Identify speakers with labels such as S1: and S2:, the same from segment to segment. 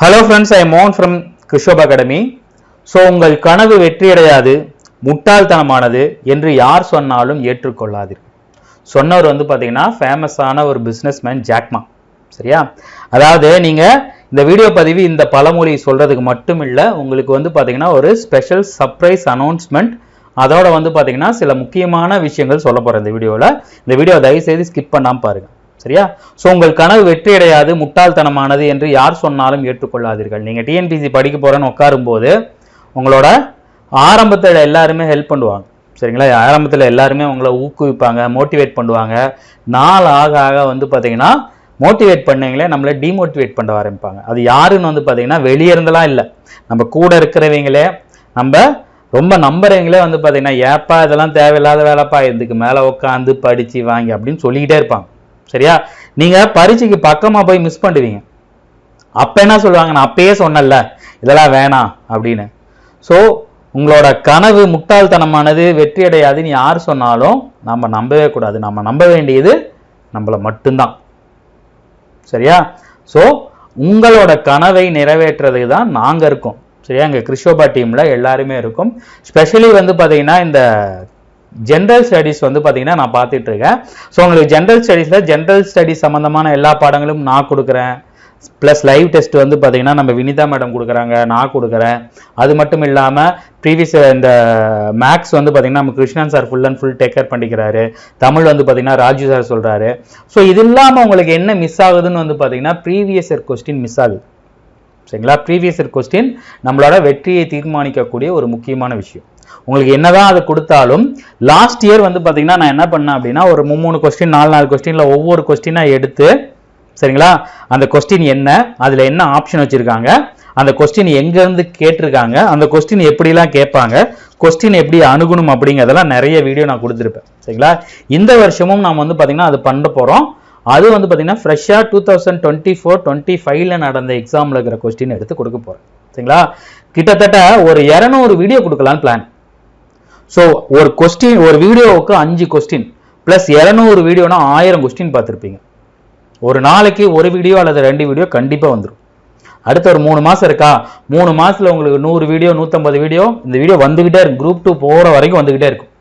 S1: Hello friends, I am Mohan from Krishoba Academy. So உங்கள் கனவு வெற்றியடையாது முட்டாள்தனமானது என்று யார் சொன்னாலும் ஏற்றுக்கொள்ளாது. சொன்னவர் பாத்தீங்கன்னா ஃபேமஸான ஒரு பிசினஸ்மேன் ஜாக்மா. சரியா? அதாவது நீங்க இந்த வீடியோ பதிவு இந்த பழமொழி சொல்றதுக்கு மட்டும் இல்ல, உங்களுக்கு பாத்தீங்கன்னா ஒரு ஸ்பெஷல் சர்ப்ரைஸ் அனௌன்ஸ்மெண்ட், அதோட பாத்தீங்கன்னா சில முக்கியமான விஷயங்கள் சொல்ல போறேன் இந்த வீடியோல. இந்த வீடியோ தயவு செய்து ஸ்கிப் பண்ணாம பாருங்க. சரியா? சோ உங்கள் கனவு வெற்றியடையாது முட்டாள்தனமானது என்று யார் சொன்னாலும் ஏற்றுக்கொள்ளாதீர்கள். நீங்க டிஎன்பிசி படிக்க போறேன்னு உட்காரும் போது உங்களோட ஆரம்பத்துல எல்லாருமே ஹெல்ப் பண்ணுவாங்க. சரிங்களா? ஆரம்பத்துல எல்லாருமே உங்களை ஊக்குவிப்பாங்க, மோட்டிவேட் பண்ணுவாங்க. நாள் ஆக ஆக பாத்தீங்கன்னா மோட்டிவேட் பண்ணீங்களே நம்மள டிமோட்டிவேட் பண்ண ஆரம்பிப்பாங்க. அது யாருன்னு பாத்தீங்கன்னா வெளியே இருந்தெல்லாம் இல்லை, நம்ம கூட இருக்கிறவங்களே, நம்ம ரொம்ப நம்புறவங்களே பாத்தீங்கன்னா ஏப்பா இதெல்லாம் தேவையில்லாத வேலைப்பா, இதுக்கு மேல உட்காந்து படிச்சு வாங்கி அப்படின்னு சொல்லிக்கிட்டே இருப்பாங்க. சரியா? நீங்க பரீட்சைக்கு பக்கமா போய் மிஸ் பண்ணுவீங்க. அப்ப என்ன சொல்லுவாங்க, நான் அப்பயே சொன்னல இதெல்லாம் வேணாம் அப்படின்னு. சோ உங்களோட கனவு முட்டாள்தனமானது வெற்றி அடையாதுன்னு யார் சொன்னாலும் நம்ம நம்பவே கூடாது. நம்ம நம்ப வேண்டியது நம்மள மட்டும்தான். சரியா? சோ உங்களோட கனவை நிறைவேற்றுறதுக்கு தான் நாங்க இருக்கோம். சரியா? எங்க கிறிஷோபா டீம்ல எல்லாருமே இருக்கும். ஸ்பெஷலி பாத்தீங்கன்னா இந்த ஜென்ரல் ஸ்டடீஸ் பாத்தீங்கன்னா நான் பார்த்துட்டு இருக்கேன். ஸோ உங்களுக்கு ஜென்ரல் ஸ்டடீஸ்ல ஜென்ரல் ஸ்டடீஸ் சம்பந்தமான எல்லா பாடங்களும் நான் கொடுக்குறேன். பிளஸ் லைவ் டெஸ்ட் பாத்தீங்கன்னா நம்ம வினிதா மேடம் கொடுக்குறாங்க, நான் கொடுக்குறேன். அது மட்டும் இல்லாம ப்ரீவியஸ் இந்த மேக்ஸ் பாத்தீங்கன்னா நம்ம Krishnan sir full and full take care பண்ணிக்கிறாரு. தமிழ் பாத்தீங்கன்னா ராஜு சார் சொல்றாரு. ஸோ இது இல்லாம உங்களுக்கு என்ன மிஸ் ஆகுதுன்னு பாத்தீங்கன்னா ப்ரீவியஸ் இயர் கொஸ்டின் மிஸ் ஆகுது. சரிங்களா? ப்ரீவியஸ் இயர் கொஸ்டின் நம்மளோட வெற்றியை தீர்மானிக்கக்கூடிய ஒரு முக்கியமான விஷயம். உங்களுக்கு என்னதான் அது கொடுத்தாலும் லாஸ்ட் இயர் பாத்தீங்கன்னா நான் என்ன பண்ணேன் அப்படின்னா ஒரு 3 கொஸ்டின் 4 கொஸ்டின்ல ஒவ்வொரு கொஸ்டினா எடுத்து, சரிங்களா, அந்த கொஸ்டின் என்ன, அதுல என்ன ஆப்ஷன் வச்சிருக்காங்க, அந்த கொஸ்டின் எங்க இருந்து கேட்டிருக்காங்க, அந்த கொஸ்டின் எப்படிலாம் கேட்பாங்க, கொஸ்டின் எப்படி அணுகணும் அப்படிங்கிறதெல்லாம் நிறைய வீடியோ நான் கொடுத்துருப்பேன். சரிங்களா? இந்த வருஷமும் நாம் பாத்தீங்கன்னா அது பண்ண போறோம். அது பாத்தீங்கன்னா ஃப்ரெஷ்ஷா 2024-25ல நடந்த எக்ஸாம்ல இருக்கிற கொஸ்டின் எடுத்து கொடுக்க போறேன். சரிங்களா? கிட்டத்தட்ட ஒரு 200 வீடியோ கொடுக்கலாம்னு பிளான். ஸோ ஒரு கொஸ்டின், ஒரு வீடியோவுக்கு 5 கொஸ்டின் பிளஸ் 200 வீடியோனா 1000 கொஸ்டின் பார்த்துருப்பீங்க. ஒரு நாளைக்கு ஒரு வீடியோ அல்லது 2 வீடியோ கண்டிப்பா வந்துடும். அடுத்த ஒரு 3 மாசம் இருக்கா, 3 மாசத்துல உங்களுக்கு 100 வீடியோ 150 வீடியோ இந்த வீடியோ வந்துகிட்டே இருக்கும். குரூப் 2 போற வரைக்கும் வந்துகிட்டே இருக்கும்.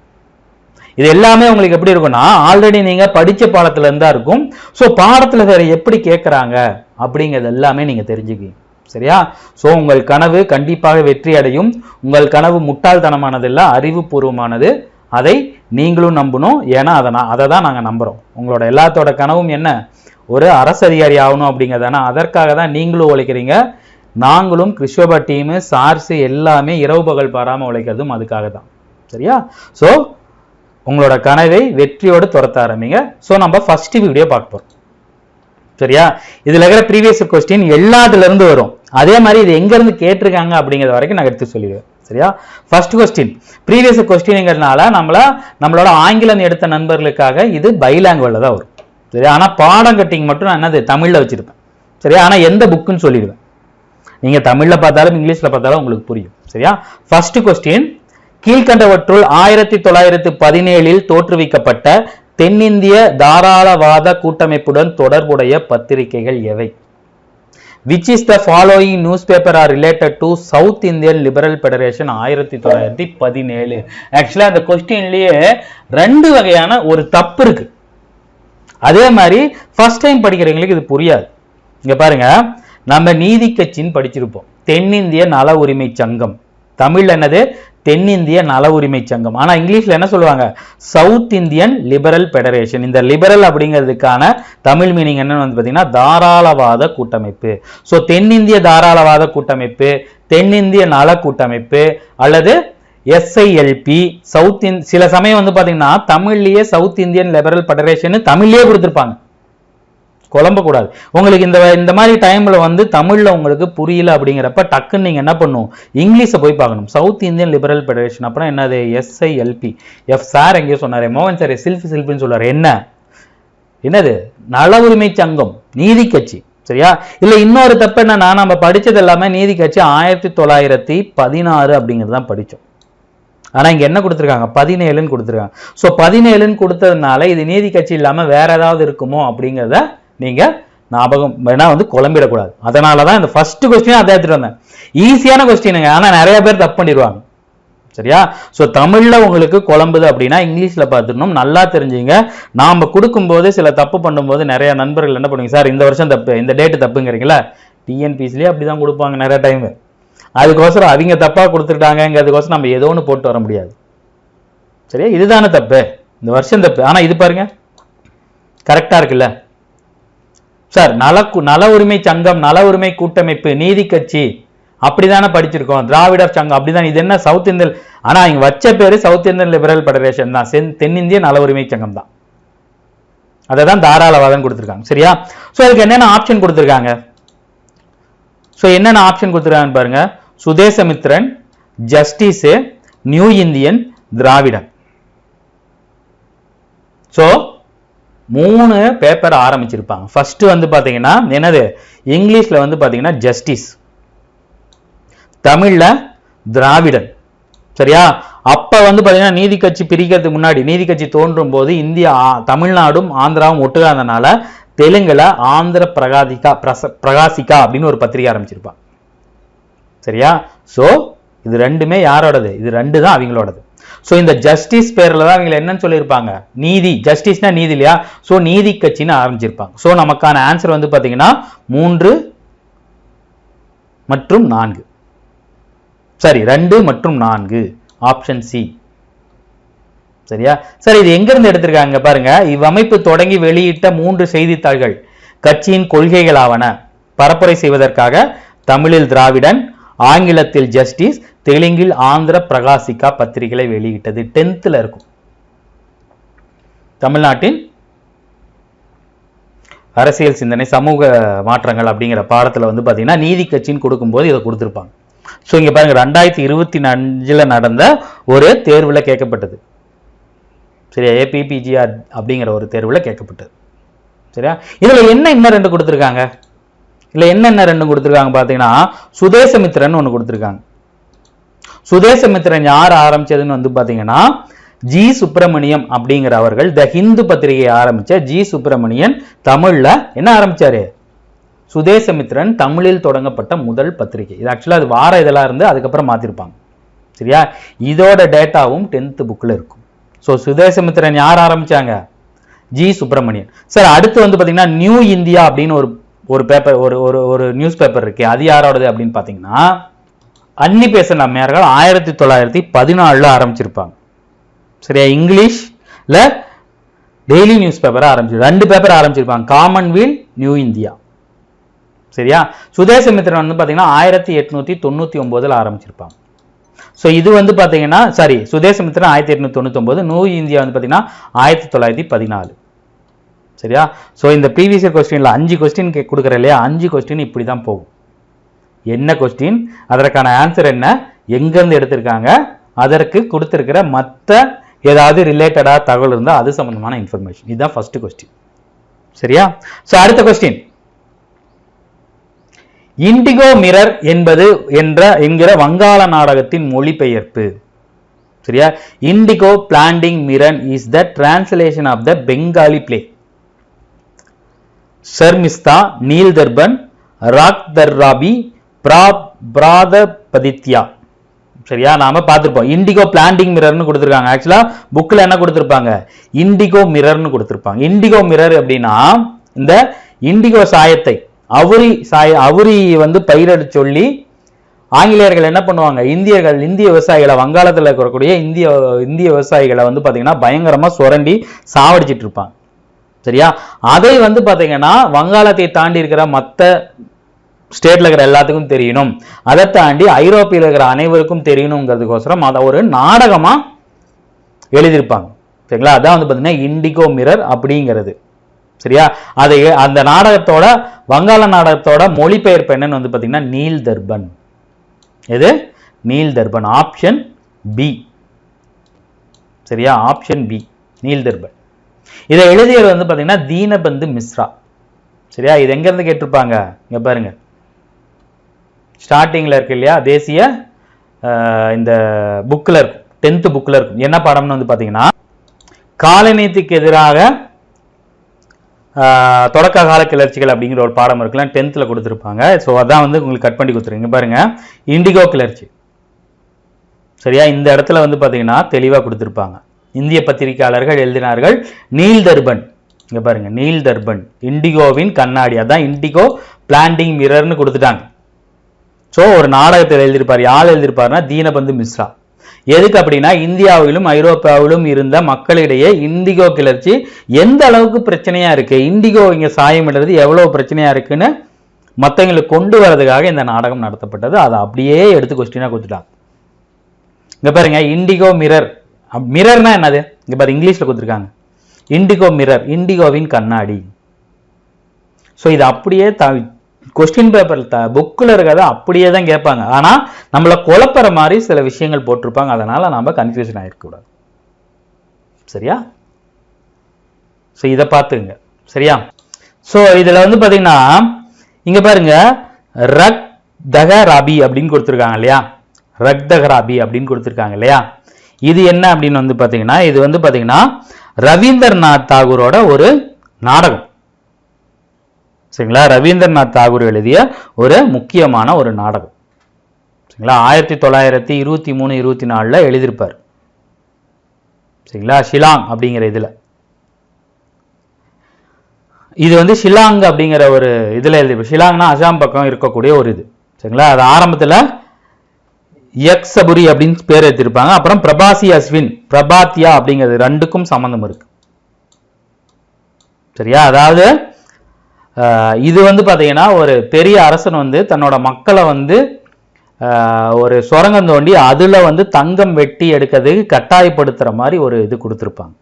S1: இது எல்லாமே உங்களுக்கு எப்படி இருக்கும்னா ஆல்ரெடி நீங்க படிச்ச பாடத்துல இருந்தா இருக்கும். ஸோ பாடத்துல வேற எப்படி கேட்கறாங்க அப்படிங்கிறது எல்லாமே நீங்க தெரிஞ்சுக்கீங்க. சரியா? சோ உங்கள் கனவு கண்டிப்பாக வெற்றி அடையும். உங்கள் கனவு முட்டாள்தனமானது இல்ல, அறிவுபூர்வமானது. அதை நீங்களும் நம்பணும். ஏன்னா அதை தான் நாங்க நம்புறோம். உங்களோட எல்லாத்தோட கனவும் என்ன, ஒரு அரசு அதிகாரி ஆகணும் அப்படிங்கிறதானா. அதற்காக தான் நீங்களும் உழைக்கிறீங்க. நாங்களும் கிறிஷோபா டீமு சார்ஸ் எல்லாமே இரவு பகல் பாராம உழைக்கிறதும் அதுக்காக தான். சரியா? சோ உங்களோட கனவை வெற்றியோடு துரத்த ஆரம்பிங்க. சோ நம்ம ஃபர்ஸ்ட் வீடியோ பார்க்க போறோம். சரியா? இதுல இருக்கிற ப்ரீவியஸ் கொஸ்டின் எல்லாத்துல இருந்து வரும். அதே மாதிரி இது எங்க இருந்து கேட்டிருக்காங்க அப்படிங்கிறது வரைக்கும் நான் எடுத்து சொல்லிடுவேன். சரியா? ஃபர்ஸ்ட் கொஸ்டின் ப்ரீவியஸ் கொஸ்டின்ங்கிறதுனால நம்மளோட ஆங்கிலம் எடுத்த நண்பர்களுக்காக இது பைலாங்குவல்ல தான் வரும். சரியா? ஆனா பாடம் கட்டிங் மட்டும் நான் என்னது தமிழ்ல வச்சிருப்பேன். சரியா? ஆனா எந்த புக்குன்னு சொல்லிடுவேன். நீங்க தமிழ்ல பார்த்தாலும் இங்கிலீஷ்ல பார்த்தாலும் உங்களுக்கு புரியும். சரியா? ஃபர்ஸ்ட் கொஸ்டின், கீழ்கண்டவற்றுள் 1917 தோற்றுவிக்கப்பட்ட தென்னிந்திய தாராளவாத கூட்டமைப்புடன் தொடர்புடைய பத்திரிகைகள் எவை? Which is the following newspaper are related to South Indian Liberal Federation 1917? ஆக்சுவலா அந்த கொஸ்டின்லயே 2 வகையான ஒரு தப்பு இருக்கு. அதே மாதிரி ஃபர்ஸ்ட் டைம் படிக்கிறவங்களுக்கு இது புரியாது. இங்க பாருங்க, நம்ம நீதி கட்சின்னு படிச்சிருப்போம். தென்னிந்திய நல உரிமை சங்கம். தமிழ்ல என்னது? தென்னிந்திய நல உரிமை சங்கம். ஆனா இங்கிலீஷ்ல என்ன சொல்லுவாங்க? South Indian liberal federation. இந்த லிபரல் அப்படிங்கிறதுக்கான தமிழ் மீனிங் என்னன்னு பாத்தீங்கன்னா தாராளவாத கூட்டமைப்பு. சோ தென்னிந்திய தாராளவாத கூட்டமைப்பு, தென்னிந்திய நல கூட்டமைப்பு அல்லது SILP. சவுத் சில சமயம் பாத்தீங்கன்னா தமிழ்லயே சவுத் இந்தியன் லிபரல் பெடரேஷன் தமிழ்லயே கொடுத்திருப்பாங்க. குழம்ப கூடாது. உங்களுக்கு இந்த மாதிரி டைம்ல தமிழ்ல உங்களுக்கு புரியல அப்படிங்கிறப்ப டக்குன்னு நீங்க என்ன பண்ணும், இங்கிலீஷை போய் பார்க்கணும். சவுத் இந்தியன் லிபரல் பெடரேஷன் அப்புறம் என்னது? SILP. சார் எங்கேயோ சொன்னாரு, மோகன் சார் சில்பின்னு சொல்றாரு. என்னது? நல உரிமை சங்கம், நீதி கட்சி. சரியா? இல்ல இன்னொரு தப்பு என்னன்னா, நம்ம படிச்சது எல்லாமே நீதி கட்சி 1916 அப்படிங்கிறதுதான் படிச்சோம். ஆனா இங்க என்ன கொடுத்திருக்காங்க? 17ன்னு கொடுத்திருக்காங்க. சோ 17ன்னு கொடுத்ததுனால இது நீதி கட்சி இல்லாம வேற ஏதாவது இருக்குமோ அப்படிங்கிறத நீங்க ஞாபகம் வேணா வந்து குழம்பிடக்கூடாது. அதனாலதான் இந்த ஃபர்ஸ்ட் கொஸ்டின் அதை எடுத்துட்டு வந்தேன். ஈஸியான கொஸ்டினுங்க, ஆனா நிறைய பேர் தப்பு பண்ணிடுவாங்க. சரியா? சோ தமிழ்ல உங்களுக்கு குழம்புது அப்படின்னா இங்கிலீஷ்ல பார்த்துடணும். நல்லா தெரிஞ்சுங்க. நாம கொடுக்கும்போது சில தப்பு பண்ணும்போது நிறைய நண்பர்கள் என்ன பண்ணுவீங்க, சார் இந்த வருஷம் தப்பு, இந்த டேட்டு தப்புங்கிறீங்களா? டிஎன்பிசிலேயே அப்படிதான் கொடுப்பாங்க நிறைய டைம். அதுக்கோசரம் அவங்க தப்பா கொடுத்துட்டாங்கிறதுக்கோசரம் நம்ம ஏதோ ஒன்று போட்டு வர முடியாது. சரியா? இதுதானே தப்பு, இந்த வருஷம் தப்பு. ஆனா இது பாருங்க கரெக்டா இருக்குல்ல சார். நல உரிமை சங்கம், நல உரிமை கூட்டமைப்பு, நீதி கட்சி அப்படிதானே படிச்சிருக்கோம். திராவிடர் சங்கம் அப்படிதான். இது என்ன சவுத் இந்தியன், ஆனா இங்க வச்ச பேரு சவுத் இந்தியன் லிபரல் ஃபெடரேஷன் தான், தென்னிந்திய நல உரிமை சங்கம் தான். அதை தான் தாராளவாதம் கொடுத்துருக்காங்க. சரியா? சோ அதுக்கு என்னென்ன ஆப்ஷன் கொடுத்துருக்காங்க, சோ என்னென்ன ஆப்ஷன் கொடுத்துருக்காங்க பாருங்க. Swadesamitran, Justice, New Indian, Dravidan. So 3 paper ஆரம்பிச்சிருப்பாங்க. ஃபர்ஸ்ட் வந்து பாத்தீங்கன்னா என்னது, இங்கிலீஷ்ல வந்து பாத்தீங்கன்னா ஜஸ்டிஸ், தமிழ்ல திராவிடன். சரியா? அப்ப வந்து பாத்தீங்கன்னா நீதி கட்சி பிரிக்கிறதுக்கு முன்னாடி, நீதி கட்சி தோன்றும் போது இந்தியா தமிழ்நாடும் ஆந்திராவும் ஒட்டுக்காதனால தெலுங்குல ஆந்திர பிரகாசிகா அப்படின்னு ஒரு பத்திரிகை ஆரம்பிச்சிருப்பாங்க. சரியா? சோ இது ரெண்டுமே யாரோடது, இது ரெண்டு தான் அவங்களோடது. சோ இந்த ஜஸ்டிஸ் பேர்ல தான் அவங்க என்னன்னு சொல்லியிருப்பாங்க, நீதி, ஜஸ்டிஸ்னா நீதி இல்லையா? சோ நீதி கட்சின்னு ஆரம்பிச்சிருப்பாங்க. சோ நமக்கான ஆன்சர் வந்து பாத்தீங்கன்னா 3 மற்றும் 4, சரி 2 மற்றும் 4, ஆப்ஷன் சி. சரியா? சரி, இது எங்க இருந்து எடுத்திருக்காங்க பாருங்க. இவ்வமைப்பு தொடங்கி வெளியிட்ட 3 செய்தித்தாள்கள் கட்சியின் கொள்கைகளாவன. பரப்புரை செய்வதற்காக தமிழில் திராவிடன், ஆங்கிலத்தில் ஜஸ்டிஸ், தெலுங்கில் ஆந்திர பிரகாசிகா பத்திரிகைகளை வெளியிட்டது. 10th இருக்கும். தமிழ்நாட்டின் அரசியல் சிந்தனை சமூக மாற்றங்கள் அப்படிங்கிற பாடத்துல வந்து பாத்தீங்கன்னா நீதி கட்சின்னு கொடுக்கும்போது இதை கொடுத்திருப்பாங்க. சோ இங்க பாருங்க 2025 நடந்த ஒரு தேர்வுல கேட்கப்பட்டது. சரியா? ஏபிபிஜிஆர் அப்படிங்கிற ஒரு தேர்வுல கேட்கப்பட்டது. சரியா? இதுல என்ன இன்னும் 2 கொடுத்திருக்காங்க, இல்ல என்னென்ன 2 கொடுத்திருக்காங்க பாத்தீங்கன்னா சுதேசமித்ரன் ஒண்ணு கொடுத்திருக்காங்க. சுதேசமித்ரன் யார் ஆரம்பிச்சதுன்னு வந்து பாத்தீங்கன்னா ஜி சுப்பிரமணியம் அப்படிங்கிற அவர்கள். த ஹிந்து பத்திரிகையை ஆரம்பிச்ச ஜி சுப்பிரமணியன் தமிழ்ல என்ன ஆரம்பிச்சாரு, சுதேசமித்ரன் தமிழில் தொடங்கப்பட்ட முதல் பத்திரிகை. இது ஆக்சுவலா அது வார இதெல்லாம் இருந்து அதுக்கப்புறம் மாத்திருப்பாங்க. சரியா? இதோட டேட்டாவும் 10th புக்ல இருக்கும். சோ சுதேசமித்ரன் யார் ஆரம்பிச்சாங்க, ஜி சுப்பிரமணியன். சார் அடுத்து வந்து பாத்தீங்கன்னா நியூ இந்தியா அப்படின்னு ஒரு பேப்பர், ஒரு நியூஸ் பேப்பர் இருக்கு. அது யாரோடது அப்படின்னு பாத்தீங்கன்னா அன்னிபெசன்ட் அம்மையார்கள் 1914 ஆரம்பிச்சிருப்பாங்க. சரியா? இங்கிலீஷ்ல டெய்லி நியூஸ் பேப்பர் ஆரம்பிச்சு 2 பேப்பர் ஆரம்பிச்சிருப்பாங்க, காமன்வெல்த், நியூ இந்தியா. சரியா? சுதேசமித்ரன் வந்து பாத்தீங்கன்னா 1899 ஆரம்பிச்சிருப்பாங்க. சோ இது வந்து பாத்தீங்கன்னா சாரி சுதேசமித்ரன் 1899, நியூ இந்தியா வந்து பாத்தீங்கன்னா 1914. சரியா? சோ இந்த ப்ரீவியஸ் இயர் கொஸ்டின்ல 5 கொஸ்டின் கொடுக்குற இல்லையா, 5 கொஸ்டின் இப்படிதான் போகும். என்ன கொஸ்டின், அதற்கான ஆன்சர் என்ன, எங்க இருந்து எடுத்திருக்காங்க, அதற்கு கொடுத்திருக்கிற மத்த ஏதாவது ரிலேட்டடா தகவல் இருந்தா அது சம்பந்தமான இன்ஃபர்மேஷன். இதுதான் ஃபர்ஸ்ட் கொஸ்டின். சரியா? சோ அடுத்த கொஸ்டின், இண்டிகோ மிரர் என்பது என்கிற வங்காள நாடகத்தின் மொழிபெயர்ப்பு. சரியா? Indigo planting mirror is the translation of the Bengali play. Sharmishta, Neel Darpan, ராக் தர்ராபி, பிராதபதித்யா. சரியா? நாம பார்த்திருப்போம். இண்டிகோ பிளாண்டிங் மிரர்னு கொடுத்திருக்காங்க. ஆக்சுவலா புக்ல என்ன கொடுத்திருப்பாங்க, இண்டிகோ மிரர்னு கொடுத்திருப்பாங்க. இண்டிகோ மிரர் அப்படின்னா இந்த இண்டிகோ சாயத்தை அவுரி வந்து பயிரிட சொல்லி ஆங்கிலேயர்கள் என்ன பண்ணுவாங்க, இந்திய விவசாயிகளை, வங்காளத்தில் இருக்கக்கூடிய இந்திய விவசாயிகளை வந்து பாத்தீங்கன்னா பயங்கரமா சுரண்டி சாவடிச்சிட்டு இருப்பாங்க. சரியா? அதை வந்து பாத்தீங்கன்னா வங்காளத்தை தாண்டி இருக்கிற மத்த ஸ்டேட்ல இருக்கிற எல்லாத்துக்கும் தெரியணும், அதை தாண்டி ஐரோப்பியில் இருக்கிற அனைவருக்கும் தெரியணுங்கிறதுக்கோசரம் அதை ஒரு நாடகமா எழுதியிருப்பாங்க. சரிங்களா? அதான் வந்து பாத்தீங்கன்னா இண்டிகோ மிரர் அப்படிங்கிறது. சரியா? அந்த நாடகத்தோட வங்காள நாடகத்தோட மொழிபெயர்ப்பு என்னன்னு வந்து பாத்தீங்கன்னா நீல் தர்பன். எது? நீல் தர்பன். Option B. சரியா? Option B, Neel Darpan. இதை எழுதியவர் வந்து பாத்தீங்கன்னா தீனபந்து மிஸ்ரா. சரியா? இது எங்க இருந்து கேட்டிருப்பாங்க, இங்க பாருங்க ஸ்டார்டிங்ல இருக்கு இல்லையா, தேசிய இந்த புக்ல இருக்கும், 10th புக்ல இருக்கும். என்ன பாடம்னு வந்து பாத்தீங்கன்னா காலநீதிக்கு எதிராக தொடக்க கால கிளர்ச்சிகள் அப்படிங்கிற ஒரு பாடம் இருக்கலாம், 10th கொடுத்துருப்பாங்க. ஸோ அதான் வந்து உங்களுக்கு கட் பண்ணி கொடுத்துருங்க. பாருங்க, இண்டிகோ கிளர்ச்சி. சரியா, இந்த இடத்துல வந்து பார்த்தீங்கன்னா தெளிவாக கொடுத்துருப்பாங்க. இந்திய பத்திரிகையாளர்கள் எழுதினார்கள். நீல் தர்பன், இங்க பாருங்க, நீல் தர்பன் இண்டிகோவின் கண்ணாடி, அதான் இண்டிகோ பிளான்டிங் மிரர்னு கொடுத்துட்டாங்க. ஸோ ஒரு நாடகத்தில் எழுதியிருப்பார். யார் எழுதியிருப்பாருன்னா தீனபந்து மிஸ்ரா. எதுக்கு அப்படின்னா, இந்தியாவிலும் ஐரோப்பாவிலும் இருந்த மக்களிடையே இண்டிகோ கிளர்ச்சி எந்த அளவுக்கு பிரச்சனையா இருக்கு, இண்டிகோ இங்க சாயமிடுறது எவ்வளவு பிரச்சனையா இருக்குன்னு மற்றவங்களுக்கு கொண்டு வரதுக்காக இந்த நாடகம் நடத்தப்பட்டது. அதை அப்படியே எடுத்து கொஸ்டினா கொடுத்துட்டாங்க. இங்க பாருங்க, இண்டிகோ மிரர். மிரர்னா என்னது, இங்க பாரு இங்கிலீஷ்ல கொடுத்துருக்காங்க. இண்டிகோ மிரர், இண்டிகோவின் கண்ணாடி. ஸோ இது அப்படியே கொஸ்டின் பேப்பர் புக்கில் இருக்கிறத அப்படியே தான் கேட்பாங்க. ஆனால் நம்மளை குழப்பற மாதிரி சில விஷயங்கள் போட்டிருப்பாங்க. அதனால நாம கன்ஃபியூஷன் ஆகிருக்கக்கூடாது. சரியா? ஸோ இதை பார்த்துங்க. சரியா? ஸோ இதில் வந்து பார்த்தீங்கன்னா இங்கே பாருங்க, ரக் தகராபி அப்படின்னு கொடுத்துருக்காங்க இல்லையா, ரக் தகராபி அப்படின்னு கொடுத்துருக்காங்க இல்லையா. இது என்ன அப்படின்னு வந்து பார்த்தீங்கன்னா, இது வந்து பார்த்தீங்கன்னா ரவீந்திரநாத் தாகூரோட ஒரு நாடகம். சரிங்களா, ரவீந்திரநாத் தாகூர் எழுதிய ஒரு முக்கியமான ஒரு நாடகம். சரிங்களா, 1923-24 எழுதியிருப்பார். சரிங்களா, ஷிலாங் அப்படிங்கிற இதுல. இது வந்து ஷிலாங் அப்படிங்கிற ஒரு இதுல எழுதியிருப்பார். ஷிலாங்னா அசாம் பக்கம் இருக்கக்கூடிய ஒரு இது. சரிங்களா, அது ஆரம்பத்துல யக்சபுரி அப்படின்னு பேர் எடுத்திருப்பாங்க. அப்புறம் பிரபாசி அஸ்வின், பிரபாத்தியா அப்படிங்கிறது ரெண்டுக்கும் சம்பந்தம் இருக்கு. சரியா, அதாவது இது வந்து பார்த்தீங்கன்னா ஒரு பெரிய அரசன் வந்து தன்னோட மக்களை வந்து ஒரு சுரங்கம் தோண்டி அதுல வந்து தங்கம் வெட்டி எடுக்கிறதுக்கு கட்டாயப்படுத்துற மாதிரி ஒரு இது கொடுத்துருப்பாங்க.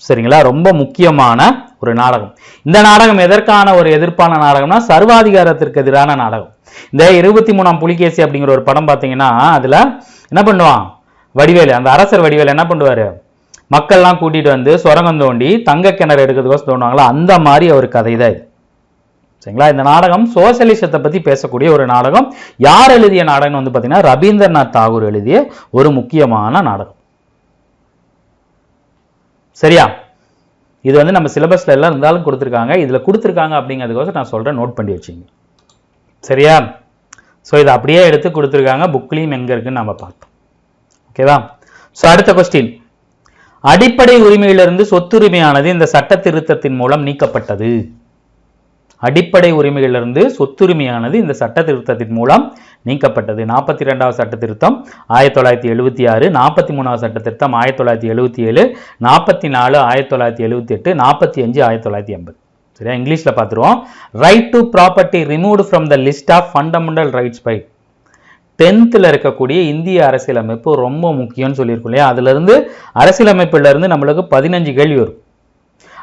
S1: சரிங்களா, ரொம்ப முக்கியமான ஒரு நாடகம். இந்த நாடகம் எதற்கான ஒரு எதிர்ப்பான நாடகம்னா, சர்வாதிகாரத்திற்கு எதிரான நாடகம். இந்த 23ஆம் புலிகேசி அப்படிங்கிற ஒரு படம் பார்த்தீங்கன்னா, அதுல என்ன பண்ணுவான் வடிவேலு, அந்த அரசர் வடிவேலு என்ன பண்ணுவாரு, மக்கள்லாம் கூட்டிட்டு வந்து சுரங்கம் தோண்டி தங்க கிணறு எடுக்கிறதுக்கோசம் தோணுவாங்களா, அந்த மாதிரி ஒரு கதை தான் இது. சரிங்களா, இந்த நாடகம் சோசியலிசத்தை பத்தி பேசக்கூடிய ஒரு நாடகம். யார் எழுதிய நாடகம் வந்து பாத்தீங்கன்னா, ரவீந்திரநாத் தாகூர் எழுதிய ஒரு முக்கியமான நாடகம். சரியா, இது வந்து நம்ம சிலபஸ்ல எல்லாம் இருந்தாலும் கொடுத்துருக்காங்க. இதுல கொடுத்துருக்காங்க அப்படிங்கிறதுக்கோசம் நான் சொல்றேன், நோட் பண்ணி வச்சுங்க. சரியா, ஸோ இதை அப்படியே எடுத்து கொடுத்துருக்காங்க. புக்லையும் எங்க இருக்குன்னு நம்ம பார்த்தோம். ஓகேவா? ஸோ அடுத்த கொஸ்டின், அடிப்படை உரிமையிலிருந்து சொத்துரிமையானது இந்த சட்ட திருத்தத்தின் மூலம் நீக்கப்பட்டது. அடிப்படை உரிமையிலிருந்து சொத்துரிமையானது இந்த சட்ட திருத்தத்தின் மூலம் நீக்கப்பட்டது. 42வது சட்ட திருத்தம் 1976, 43வது சட்ட திருத்தம் 1977, 44 1978, 45 1980. சரியா, இங்கிலீஷ்ல பார்த்துருவோம். Right to property removed from the list of fundamental rights by 10th இருக்கக்கூடிய இந்திய அரசியலமைப்பு ரொம்ப முக்கியம்னு சொல்லியிருக்கோம் இல்லையா. அதுல இருந்து அரசியலமைப்புல இருந்து நம்மளுக்கு 15 கேள்வி வரும்.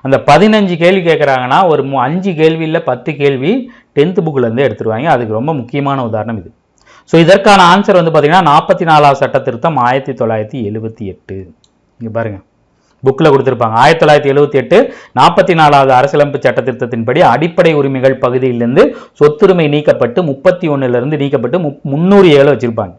S1: அந்த 15 கேள்வி கேட்குறாங்கன்னா ஒரு 5 கேள்வியில் 10 கேள்வி 10th புக்ல இருந்து எடுத்துருவாங்க. அதுக்கு ரொம்ப முக்கியமான உதாரணம் இது. ஸோ இதற்கான ஆன்சர் வந்து பார்த்தீங்கன்னா 44வது சட்ட திருத்தம் 1978. இங்க பாருங்க, புக்ல கொடுத்திருப்பாங்க. 1978 44வது அரசியலமைப்பு சட்ட திருத்தத்தின்படி அடிப்படை உரிமைகள் பகுதியிலிருந்து சொத்துரிமை நீக்கப்பட்டு 31 இருந்து நீக்கப்பட்டு 307 வச்சிருப்பாங்க.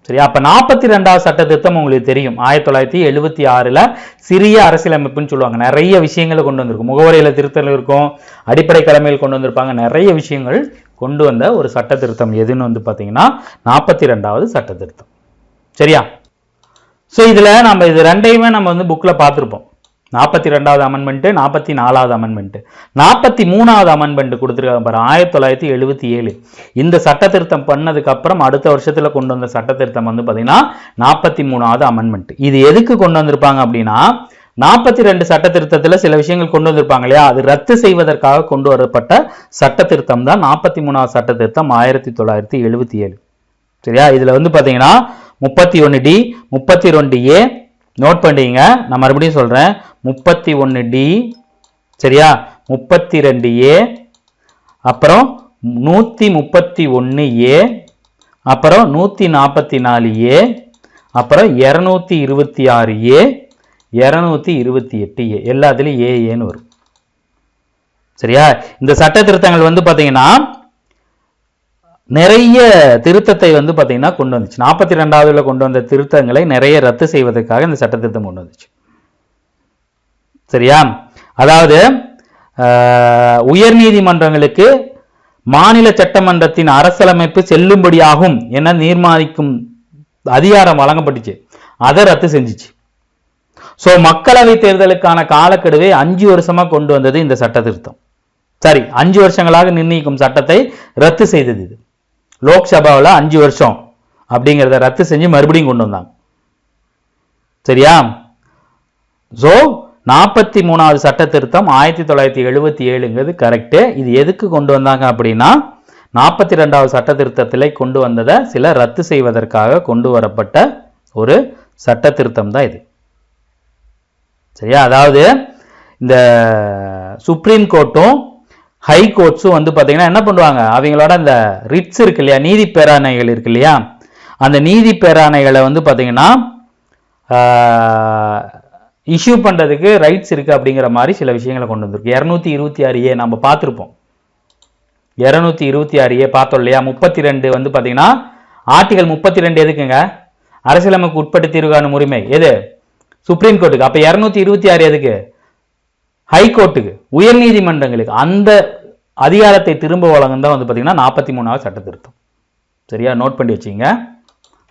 S1: சரியா, அப்ப 42வது சட்ட திருத்தம் உங்களுக்கு தெரியும். 1976ல சிறிய அரசியலமைப்புன்னு சொல்லுவாங்க. நிறைய விஷயங்களை கொண்டு வந்திருக்கும். முகவரியில திருத்தல் இருக்கும், அடிப்படை கடமைகள் கொண்டு வந்திருப்பாங்க. நிறைய விஷயங்கள் கொண்டு வந்த ஒரு சட்ட திருத்தம் எதுன்னு வந்து பாத்தீங்கன்னா 42வது சட்ட திருத்தம். சரியா, ஸோ இதில் நம்ம இது ரெண்டையுமே நம்ம வந்து புக்கில் பார்த்துருப்போம். 42வது அமெண்ட்மெண்ட், 44வது அமெண்ட்மெண்ட். 43வது அமெண்ட்மெண்ட் கொடுத்துருக்காங்க பாரு, 1977. இந்த சட்ட திருத்தம் பண்ணதுக்கு அப்புறம் அடுத்த வருஷத்துல கொண்டு வந்த சட்ட திருத்தம் வந்து பார்த்தீங்கன்னா 43வது அமெண்ட்மெண்ட். இது எதுக்கு கொண்டு வந்திருப்பாங்க அப்படின்னா, 42 சட்ட திருத்தத்தில் சில விஷயங்கள் கொண்டு வந்திருப்பாங்க இல்லையா, அது ரத்து செய்வதற்காக கொண்டு வரப்பட்ட சட்ட திருத்தம் தான் 43வது சட்ட திருத்தம் 1977. சரியா, இதுல வந்து பாத்தீங்கன்னா 31D 32A நோட் பண்ணிங்க. நான் மறுபடியும் சொல்றேன், 31D, சரியா, 32A, அப்புறம் 131A, அப்புறம் 144A, அப்புறம் 226A, 228A, எல்லாத்துலயும் ஏன்னு வரும். சரியா, இந்த சட்ட திருத்தங்கள் வந்து பாத்தீங்கன்னா நிறைய திருத்தத்தை வந்து பாத்தீங்கன்னா கொண்டு வந்துச்சு. 42வது கொண்டு வந்த திருத்தங்களை நிறைய ரத்து செய்வதற்காக இந்த சட்ட திருத்தம் கொண்டு வந்துச்சு. சரியா? அதாவது உயர் நீதிமன்றங்களுக்கு மாநில சட்டமன்றத்தின் அரசியலமைப்பு செல்லும்படியாகும் என தீர்மானிக்கும் அதிகாரம் வழங்கப்பட்டுச்சு. அதை ரத்து செஞ்சிச்சு. சோ மக்களவை தேர்தலுக்கான காலக்கெடுவை 5 வருஷமா கொண்டு வந்தது இந்த சட்ட திருத்தம். சரி, 5 வருஷங்களாக நிர்ணயிக்கும் சட்டத்தை ரத்து செய்தது இது. லோக்சபாவில் 5 வருஷம் அப்படிங்கிறத ரத்து செஞ்சு மறுபடியும் கொண்டு வந்தாங்க. சரியா? சோ 43வது சட்ட திருத்தம் 1977ங்கிறது கரெக்ட். இது எதுக்கு கொண்டு வந்தாங்க அப்படின்னா 42வது சட்ட திருத்தத்திலே கொண்டு வந்ததை சில ரத்து செய்வதற்காக கொண்டு வரப்பட்ட ஒரு சட்ட திருத்தம் தான் இது. சரியா? அதாவது இந்த சுப்ரீம் கோர்ட்டும் ஹை கோர்ட்ஸும் வந்து பார்த்தீங்கன்னா என்ன பண்ணுவாங்க, அவங்களோட அந்த ரிட்ஸ் இருக்கு இல்லையா, நீதி பேராணைகள் இருக்கு இல்லையா, அந்த நீதி பேராணைகளை வந்து பார்த்தீங்கன்னா இஷ்யூ பண்ணுறதுக்கு ரைட்ஸ் இருக்குது அப்படிங்கிற மாதிரி சில விஷயங்களை கொண்டு வந்திருக்கு. 226A நம்ம பார்த்துருப்போம். 226A பார்த்தோம் இல்லையா? 32 வந்து பார்த்தீங்கன்னா ஆர்டிகல் 32 எதுக்குங்க? அரசியலமைப்பு உட்பட்டு தீர்வு காணும் உரிமை எது? சுப்ரீம் கோர்ட்டுக்கு. அப்போ 226 எதுக்கு? ஹை கோர்ட்டுக்கு, உயர் நீதிமன்றங்களுக்கு. அந்த அதிகாரத்தை திரும்ப வழங்கும் தான் வந்து பார்த்தீங்கன்னா 43வது சட்ட திருத்தம். சரியா? நோட் பண்ணி வச்சுங்க.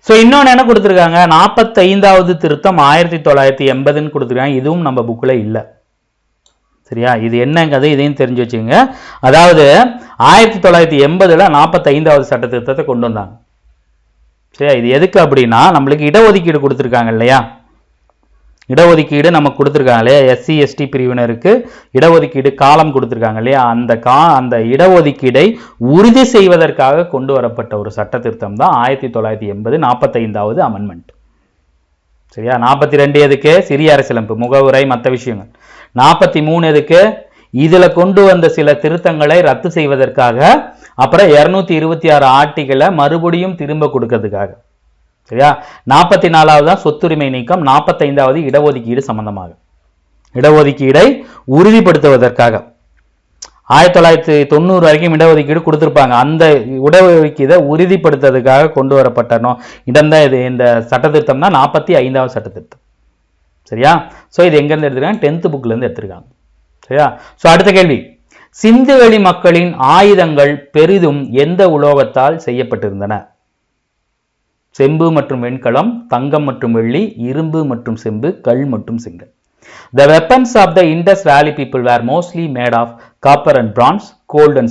S1: ஸோ இன்னொன்று என்ன கொடுத்துருக்காங்க, 45வது திருத்தம் 1980ன்னு கொடுத்துருக்காங்க. இதுவும் நம்ம புக்கில் இல்லை. சரியா? இது என்னங்கிறது இதையும் தெரிஞ்சு வச்சுக்கோங்க. அதாவது 1980ல் 45வது சட்ட திருத்தத்தை கொண்டு வந்தாங்க. சரியா? இது எதுக்கு அப்படின்னா நம்மளுக்கு இடஒதுக்கீடு கொடுத்துருக்காங்க இல்லையா, இடஒதுக்கீடு நமக்கு கொடுத்துருக்காங்க இல்லையா, SC ST பிரிவினருக்கு இடஒதுக்கீடு காலம் கொடுத்துருக்காங்க இல்லையா, அந்த இடஒதுக்கீடை உறுதி செய்வதற்காக கொண்டு வரப்பட்ட ஒரு சட்ட திருத்தம் தான் 1980 45வது அமெண்ட்மெண்ட். சரியா? 42 எதுக்கு? சிறிய அரசியலமைப்பு, முகவுரை, மற்ற விஷயங்கள். 43 எதுக்கு? இதுல கொண்டு வந்த சில திருத்தங்களை ரத்து செய்வதற்காக. அப்புறம் 226 ஆர்டிகளை மறுபடியும் திரும்ப கொடுக்கறதுக்காக. சரியா? 44வது தான் சொத்துரிமை நீக்கம். 45வது இடஒதுக்கீடு சம்பந்தமாக, இடஒதுக்கீடை உறுதிப்படுத்துவதற்காக. 1990 வரைக்கும் இடஒதுக்கீடு கொடுத்திருப்பாங்க. அந்த இடஒதுக்கீடை உறுதிப்படுத்துவதற்காக கொண்டு வரப்பட்ட இடம் தான் இது. இந்த சட்ட திருத்தம் தான் 45வது சட்ட திருத்தம். சரியா? ஸோ இது எங்கேருந்து எடுத்துருக்காங்க? 10th புக்ல இருந்து எடுத்திருக்காங்க. சரியா? ஸோ அடுத்த கேள்வி, சிந்துவெளி மக்களின் ஆயுதங்கள் பெரிதும் எந்த உலோகத்தால் செய்யப்பட்டிருந்தன? செம்பு மற்றும் வெண்கலம், தங்கம் மற்றும் வெள்ளி, இரும்பு மற்றும் செம்பு, கல் மற்றும் செங்கல். The weapons of the Indus Valley people were mostly made of copper and bronze, gold and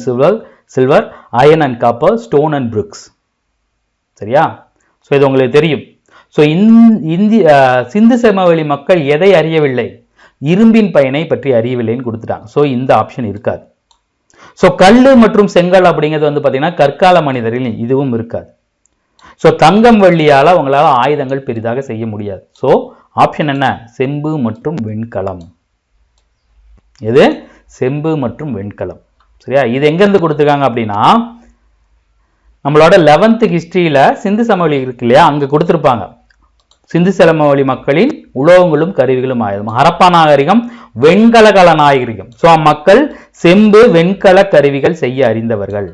S1: silver, iron and copper, stone and bricks. சரியா? ஸோ இது உங்களுக்கு தெரியும். ஸோ சிந்து சமவெளி மக்கள் எதை அறியவில்லை? இரும்பின் பயனை பற்றி அறியவில்லைன்னு கொடுத்துட்டாங்க. ஸோ இந்த ஆப்ஷன் இருக்காது. ஸோ கல் மற்றும் செங்கல் அப்படிங்கிறது வந்து பார்த்தீங்கன்னா கற்கால மனிதரில் இதுவும் இருக்காது. ஸோ தங்கம் வெள்ளியால் அவங்களால ஆயுதங்கள் பெரிதாக செய்ய முடியாது. ஸோ ஆப்ஷன் என்ன? செம்பு மற்றும் வெண்கலம். எது? செம்பு மற்றும் வெண்கலம். சரியா? இது எங்கேருந்து கொடுத்துருக்காங்க அப்படின்னா நம்மளோட 11th ஹிஸ்டரியில சிந்து சமவெளி இருக்கு இல்லையா, அங்கே கொடுத்துருப்பாங்க. சிந்து சமவெளி மக்களின் உலோகங்களும் கருவிகளும் ஆயுதம். ஹரப்பா நாகரிகம் வெண்கலகல நாகரிகம். ஸோ மக்கள் செம்பு வெண்கல கருவிகள் செய்ய அறிந்தவர்கள்.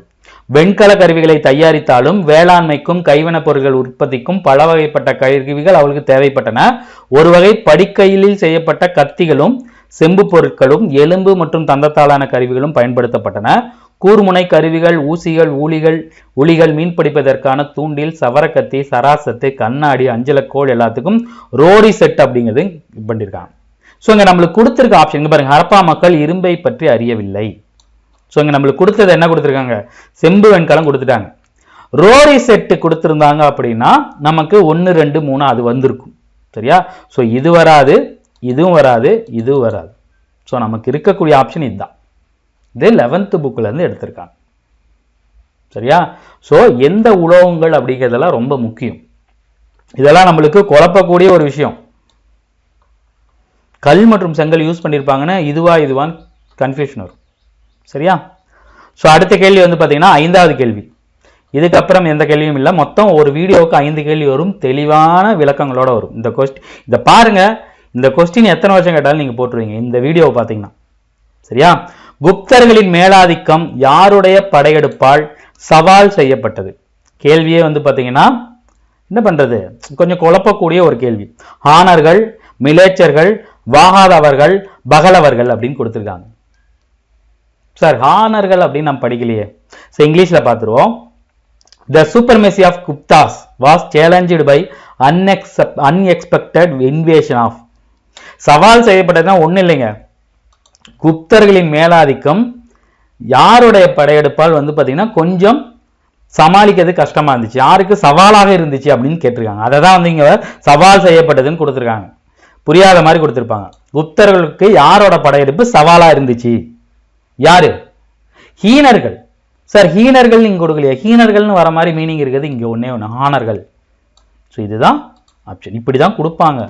S1: வெண்கல கருவிகளை தயாரித்தாலும் வேளாண்மைக்கும் கைவினைப் பொருட்கள் உற்பத்திக்கும் பல வகைப்பட்ட கருவிகள் அவர்களுக்கு தேவைப்பட்டன. ஒரு வகை படிக்கையில் செய்யப்பட்ட கத்திகளும் செம்பு பொருட்களும் எலும்பு மற்றும் தந்தத்தாலான கருவிகளும் பயன்படுத்தப்பட்டன. கூர்முனை கருவிகள், ஊசிகள், உளிகள், மீன் பிடிப்பதற்கான தூண்டில், சவரக்கத்தி, சராசத்து, கண்ணாடி, அஞ்சலக்கோள் எல்லாத்துக்கும் ரோரி செட் அப்படிங்கிறது பண்ணியிருக்காங்க. ஸோ இங்கே நம்மளுக்கு கொடுத்துருக்க ஆப்ஷன் இங்கே பாருங்க, ஹரப்பா மக்கள் இரும்பை பற்றி அறியவில்லை. ஸோ இங்கே நம்மளுக்கு கொடுத்தது என்ன கொடுத்துருக்காங்க? செம்பு வெண்கலம் கொடுத்துட்டாங்க. ரோரி செட்டு கொடுத்துருந்தாங்க அப்படின்னா நமக்கு 1 2 3 அது வந்திருக்கும். சரியா? ஸோ இது வராது, இதுவும் வராது, இதுவும் வராது. ஸோ நமக்கு இருக்கக்கூடிய ஆப்ஷன் இதுதான். இது 11th புக்ல இருந்து எடுத்திருக்காங்க. சரியா? ஸோ எந்த உலோகங்கள் அப்படிங்கிறதெல்லாம் ரொம்ப முக்கியம். இதெல்லாம் நம்மளுக்கு குழப்பக்கூடிய ஒரு விஷயம். கல் மற்றும் செங்கல் யூஸ் பண்ணியிருப்பாங்கன்னா இதுவான்னு கன்ஃபியூஷன் வரும். சரியா? ஸோ அடுத்த கேள்வி வந்து பார்த்தீங்கன்னா 5வது கேள்வி. இதுக்கப்புறம் எந்த கேள்வியும் இல்லை. மொத்தம் ஒரு வீடியோவுக்கு 5 கேள்வி வரும், தெளிவான விளக்கங்களோட வரும். இந்த பாருங்க, இந்த கொஸ்டின் எத்தனை வருஷம் கேட்டாலும் நீங்கள் போட்டுருவீங்க இந்த வீடியோவை பார்த்தீங்கன்னா. சரியா? குப்தர்களின் மேலாதிக்கம் யாருடைய படையெடுப்பால் சவால் செய்யப்பட்டது? கேள்வியே வந்து பார்த்தீங்கன்னா என்ன பண்றது, கொஞ்சம் குழப்பக்கூடிய ஒரு கேள்வி. ஹானர்கள், மிலேச்சர்கள், வாகாதவர்கள், பகலவர்கள் அப்படின்னு கொடுத்துருக்காங்க. சார் ஹானர்கள் அப்படின்னு நம்ம படிக்கலையே. இங்கிலீஷ்ல பார்த்துருவோம். The supremacy of Guptas was challenged by unexpected invasion of. சவால் செய்யப்பட்டதுன்னா ஒன்றும் இல்லைங்க, குப்தர்களின் மேலாதிக்கம் யாருடைய படையெடுப்பால் பார்த்தீங்கன்னா கொஞ்சம் சமாளிக்கிறது கஷ்டமா இருந்துச்சு, யாருக்கு சவாலாக இருந்துச்சு அப்படின்னு கேட்டிருக்காங்க. அதை தான் இங்க சவால் செய்யப்பட்டதுன்னு கொடுத்துருக்காங்க. புரியாத மாதிரி கொடுத்துருப்பாங்க. குப்தர்களுக்கு யாரோட படையெடுப்பு சவாலா இருந்துச்சு? யாரு? ஹீனர்கள். சார் ஹீனர்கள் நீங்க கொடுக்கலையா? ஹீனர்கள்னு வர மாதிரி மீனிங் இருக்குது இங்க ஒன்னே ஒன்று, ஹானர்கள். ஸோ இதுதான் ஆப்ஷன். இப்படிதான் கொடுப்பாங்க,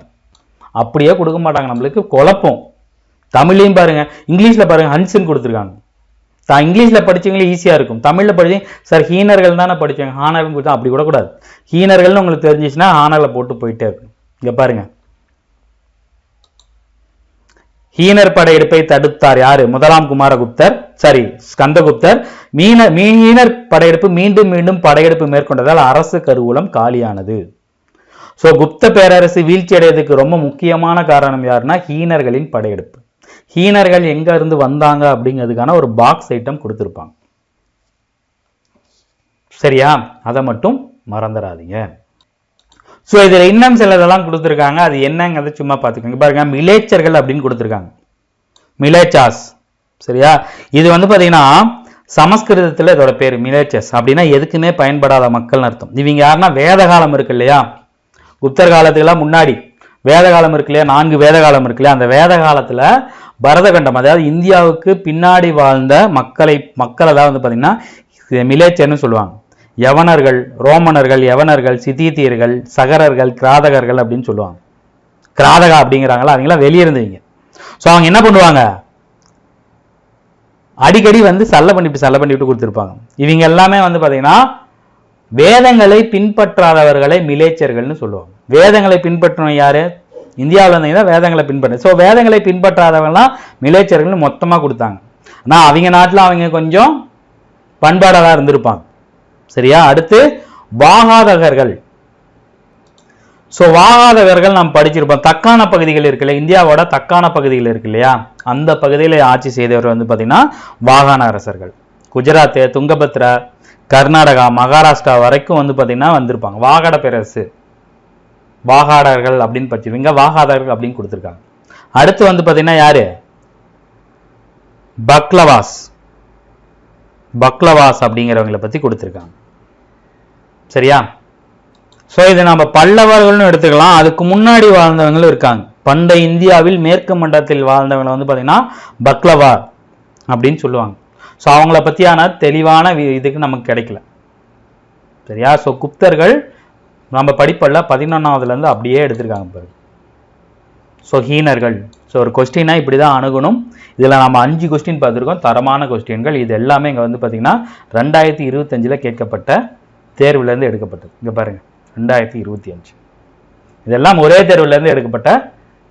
S1: அப்படியே கொடுக்க மாட்டாங்க, நம்மளுக்கு குழப்பம். தமிழ்லையும் பாருங்க, இங்கிலீஷ்ல பாருங்க ஹன்ஸ்ன்னு கொடுத்துருக்காங்க. இங்கிலீஷ்ல படிச்சவங்களே ஈஸியா இருக்கும், தமிழ்ல படிச்சு சார் ஹீனர்கள் தானே படிச்சாங்க, ஹானர்கள் கொடுத்தா அப்படி கூட கூடாது. ஹீனர்கள்னு உங்களுக்கு தெரிஞ்சிச்சுன்னா ஹானர்ல போட்டு போயிட்டே இருக்கும். இங்க பாருங்க, ஹீனர் படையெடுப்பை தடுத்தார் யாரு? முதலாம் குமாரகுப்தர், சாரி ஸ்கந்தகுப்தர். ஹீனர் படையெடுப்பு மீண்டும் மீண்டும் படையெடுப்பு மேற்கொண்டதால் அரசு கருவூலம் காலியானது. சோ குப்த பேரரசு வீழ்ச்சி அடையதுக்கு ரொம்ப முக்கியமான காரணம் யாருன்னா ஹீனர்களின் படையெடுப்பு. ஹீனர்கள் எங்க இருந்து வந்தாங்க அப்படிங்கிறதுக்கான ஒரு பாக்ஸ் ஐட்டம் கொடுத்திருப்பாங்க. சரியா? அதை மட்டும் மறந்துடாதீங்க. ஸோ இதில் இன்னும் சிலதெல்லாம் கொடுத்துருக்காங்க, அது என்னங்கிறத சும்மா பார்த்துக்கோங்க. பாருங்க, மிலேச்சர்கள் அப்படின்னு கொடுத்துருக்காங்க, மிலேச்சாஸ். சரியா? இது பார்த்தீங்கன்னா சமஸ்கிருதத்தில் இதோட பேர் மிலேச்சஸ். அப்படின்னா எதுக்குமே பயன்படாத மக்கள்னு அர்த்தம். இவங்க யாருன்னா வேத காலம் இருக்கு இல்லையா, குப்தர் காலத்துக்கெல்லாம் முன்னாடி வேத காலம் இருக்கு இல்லையா, 4 வேத காலம் இருக்கு இல்லையா, அந்த வேத காலத்தில் பரதகண்டம், அதாவது இந்தியாவுக்கு பின்னாடி வாழ்ந்த மக்களை தான் பார்த்தீங்கன்னா மிலேச்சர்னு சொல்லுவாங்க. யவனர்கள், ரோமனர்கள், யவனர்கள், சிதீத்தியர்கள், சகரர்கள், கிராதகர்கள் அப்படின்னு சொல்லுவாங்க. கிராதகா அப்படிங்கிறாங்களா, அவங்களாம் வெளியே இருந்தவங்க. ஸோ அவங்க என்ன பண்ணுவாங்க, அடிக்கடி சல்ல பண்ணிவிட்டு கொடுத்துருப்பாங்க. இவங்க எல்லாமே பார்த்தீங்கன்னா வேதங்களை பின்பற்றாதவர்களை மிலேச்சர்கள்னு சொல்லுவாங்க. வேதங்களை பின்பற்றணும் யாரு? இந்தியாவில் இருந்தீங்கன்னா வேதங்களை பின்பற்ற. ஸோ வேதங்களை பின்பற்றாதவங்கலாம் மிலேச்சர்கள் மொத்தமாக கொடுத்தாங்க. ஆனால் அவங்க நாட்டில் அவங்க கொஞ்சம் பண்பாடாக இருந்திருப்பாங்க. சரியா? அடுத்து வாகாதகர்கள். ஸோ வாகாதகர்கள் நாம் படிச்சிருப்போம். தக்கான பகுதிகள் இருக்குல்ல, இந்தியாவோட தக்கான பகுதிகள் இருக்கு இல்லையா, அந்த பகுதியில் ஆட்சி செய்தவர் பார்த்தீங்கன்னா வாகான அரசர்கள். குஜராத், துங்கபத்ரா, கர்நாடகா, மகாராஷ்டிரா வரைக்கும் பார்த்தீங்கன்னா வந்திருப்பாங்க. வாகாட பேரரசு, வாகாடர்கள் அப்படின்னு படிச்சிருவீங்க, வாகாதர்கள் அப்படின்னு கொடுத்துருக்காங்க. அடுத்து பார்த்தீங்கன்னா யாரு? பக்லவாஸ் அப்படிங்கிறவங்களை பத்தி கொடுத்துருக்காங்க. சரியா? ஸோ இதை நம்ம பல்லவர்கள்னு எடுத்துக்கலாம். அதுக்கு முன்னாடி வாழ்ந்தவங்களும் இருக்காங்க. பண்டைய இந்தியாவில் மேற்கு மண்டலத்தில் வாழ்ந்தவங்களை பார்த்தீங்கன்னா பக்லவார் அப்படின்னு சொல்லுவாங்க. ஸோ அவங்கள பற்றியான தெளிவான இதுக்கு நமக்கு கிடைக்கல. சரியா? ஸோ குப்தர்கள் நம்ம படிப்பல்ல 11ஆவதுலேருந்து அப்படியே எடுத்திருக்காங்க பாருங்க. ஸோ ஹீனர்கள். ஸோ ஒரு கொஸ்டினா இப்படி தான் அணுகணும். இதில் நம்ம 5 கொஸ்டின் பார்த்துருக்கோம், தரமான கொஸ்டின்கள். இது எல்லாமே இங்கே பார்த்தீங்கன்னா 2025 கேட்கப்பட்ட தேர்வுலேருந்து எடுக்கப்பட்டது. இங்கே பாருங்க, 2025 இதெல்லாம் ஒரே தேர்வுலேருந்து எடுக்கப்பட்ட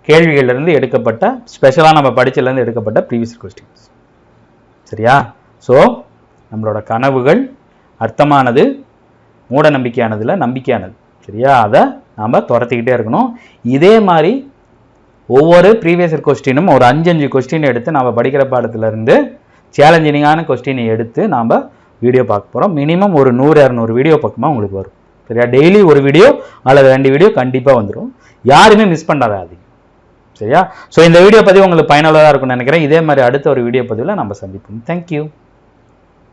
S1: கேள்விகளிலிருந்து எடுக்கப்பட்ட, ஸ்பெஷலாக நம்ம படிச்சதுலேருந்து எடுக்கப்பட்ட ப்ரீவியஸ் கொஸ்டின்ஸ். சரியா? ஸோ நம்மளோட கனவுகள் அர்த்தமானது, மூட நம்பிக்கையானதுல நம்பிக்கையானது. சரியா? அதை நாம் துரத்திக்கிட்டே இருக்கணும். இதே மாதிரி ஒவ்வொரு ப்ரீவியஸ் கொஸ்டினும் ஒரு 5 கொஸ்டின் எடுத்து நம்ம படிக்கிற பாடத்திலிருந்து சேலஞ்சிங்கான கொஸ்டினை எடுத்து நாம் வீடியோ பார்க்க போகிறோம். மினிமம் ஒரு 100-200 வீடியோ பக்கமாக உங்களுக்கு வரும். சரியா? டெய்லி ஒரு வீடியோ அல்லது 2 வீடியோ கண்டிப்பாக வந்துடும். யாருமே மிஸ் பண்ணாதீங்க. சரியா? ஸோ இந்த வீடியோ பதிவு உங்களுக்கு பயனுள்ளதாக இருக்கும்னு நினைக்கிறேன். இதே மாதிரி அடுத்த ஒரு வீடியோ பதிவில் நம்ம சந்திப்போம். தேங்க்யூ.